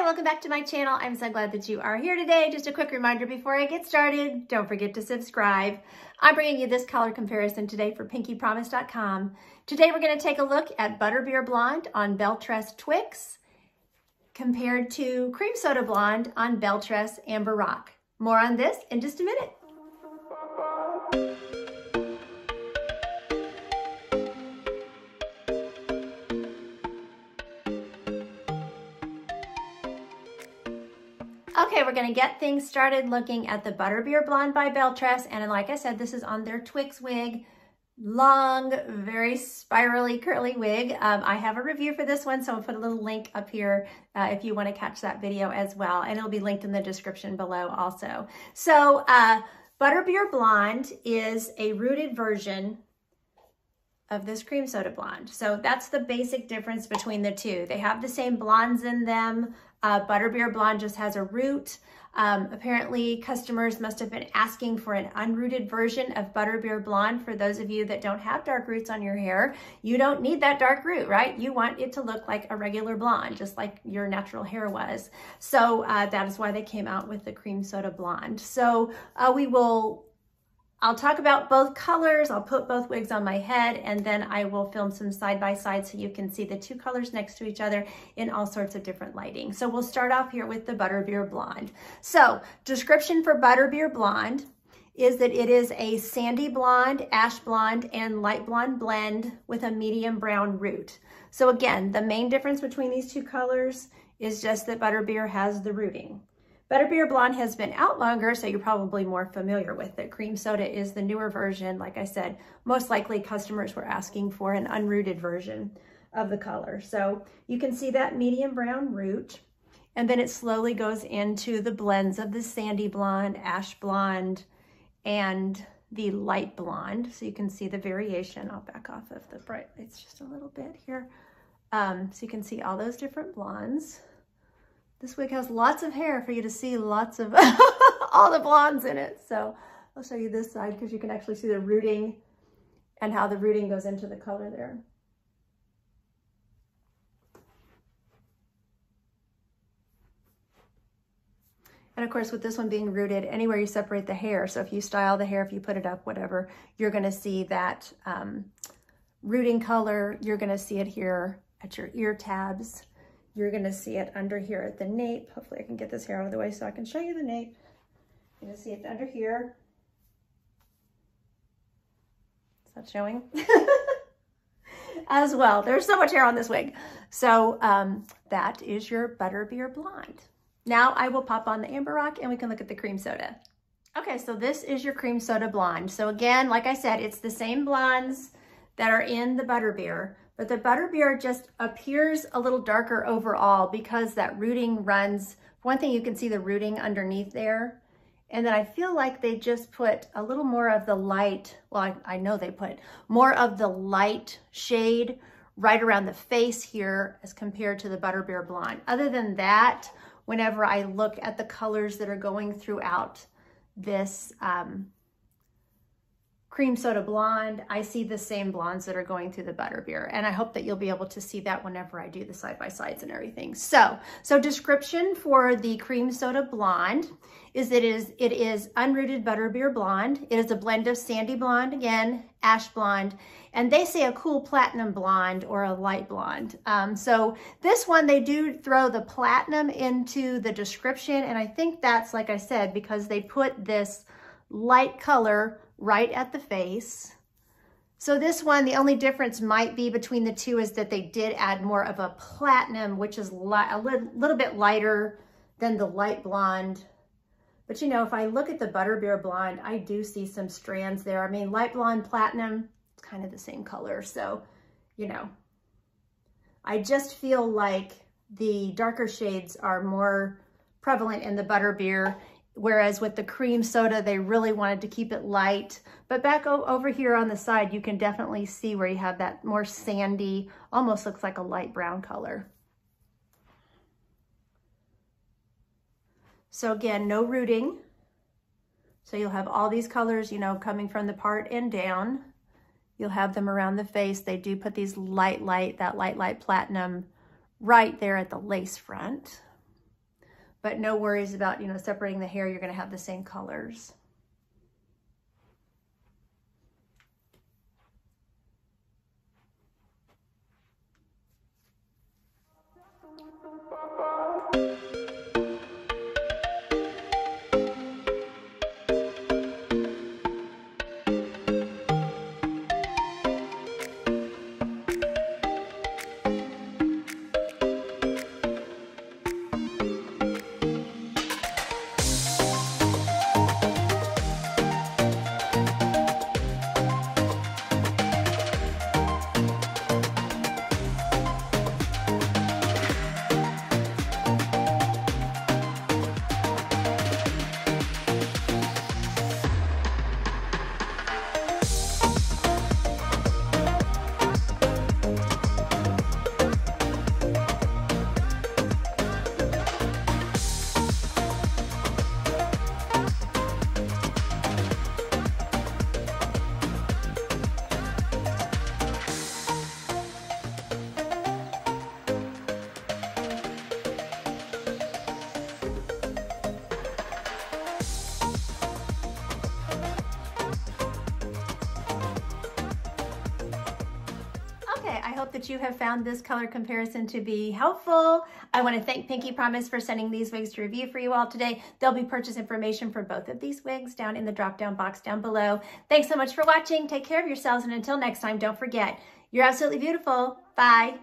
welcome back to my channel. I'm so glad that you are here today. Just a quick reminder before I get started, don't forget to subscribe. I'm bringing you this color comparison today for PinkyPromise.com. Today we're going to take a look at Butterbeer Blonde on Belle Tress Twix compared to Cream Soda Blonde on Belle Tress Amber Rock. More on this in just a minute. Okay, we're gonna get things started looking at the Butterbeer Blonde by Belle Tress. And like I said, this is on their Twix wig. Long, very spirally, curly wig. I have a review for this one, so I'll put a little link up here if you wanna catch that video as well. And it'll be linked in the description below also. So Butterbeer Blonde is a rooted version of this Cream Soda Blonde. So that's the basic difference between the two. They have the same blondes in them. Butterbeer Blonde just has a root. Apparently customers must have been asking for an unrooted version of Butterbeer Blonde. For those of you that don't have dark roots on your hair, you don't need that dark root, right? You want it to look like a regular blonde, just like your natural hair was. So that is why they came out with the Cream Soda Blonde. So I'll talk about both colors. I'll put both wigs on my head, and then I will film some side by side so you can see the two colors next to each other in all sorts of different lighting. So we'll start off here with the Butterbeer Blonde. So description for Butterbeer Blonde is that it is a sandy blonde, ash blonde, and light blonde blend with a medium brown root. So again, the main difference between these two colors is just that Butterbeer has the rooting. Butterbeer Blonde has been out longer, so you're probably more familiar with it. Cream Soda is the newer version. Like I said, most likely customers were asking for an unrooted version of the color. So you can see that medium brown root, and then it slowly goes into the blends of the sandy blonde, ash blonde, and the light blonde. So you can see the variation. I'll back off of the bright lights just a little bit here. So you can see all those different blondes. This wig has lots of hair for you to see lots of all the blondes in it. So I'll show you this side because you can actually see the rooting and how the rooting goes into the color there. And of course, with this one being rooted, anywhere you separate the hair, so if you style the hair, if you put it up, whatever, you're gonna see that rooting color. You're gonna see it here at your ear tabs. You're gonna see it under here at the nape. Hopefully I can get this hair out of the way so I can show you the nape. You're gonna see it under here. Is that showing? As well. There's so much hair on this wig. So that is your Butterbeer Blonde. Now I will pop on the Amber Rock and we can look at the Cream Soda. Okay, so this is your Cream Soda Blonde. So again, like I said, it's the same blondes that are in the Butterbeer, but the Butterbeer just appears a little darker overall because that rooting runs. One thing, you can see the rooting underneath there. And then I feel like they just put a little more of the light, well, I know they put more of the light shade right around the face here as compared to the Butterbeer Blonde. Other than that, whenever I look at the colors that are going throughout this Cream Soda Blonde, I see the same blondes that are going through the Butterbeer. And I hope that you'll be able to see that whenever I do the side-by-sides and everything. So description for the Cream Soda Blonde is that it is unrooted Butterbeer Blonde. It is a blend of sandy blonde, again, ash blonde, and they say a cool platinum blonde or a light blonde. So this one, they do throw the platinum into the description. And I think that's, like I said, because they put this light color right at the face. So this one, the only difference might be between the two is that they did add more of a platinum, which is a little bit lighter than the light blonde. But you know, if I look at the Butterbeer Blonde, I do see some strands there. I mean, light blonde, platinum, it's kind of the same color. So, you know, I just feel like the darker shades are more prevalent in the Butterbeer. Whereas with the Cream Soda, they really wanted to keep it light. But back over here on the side, you can definitely see where you have that more sandy, almost looks like a light brown color. So again, no rooting. So you'll have all these colors, you know, coming from the part and down. You'll have them around the face. They do put these light platinum right there at the lace front. but no worries about, you know, separating the hair. You're going to have the same colors. Okay, I hope that you have found this color comparison to be helpful. I want to thank Pinky Promise for sending these wigs to review for you all today. There'll be purchase information for both of these wigs down in the drop-down box down below. Thanks so much for watching. Take care of yourselves, and until next time, don't forget, you're absolutely beautiful. Bye.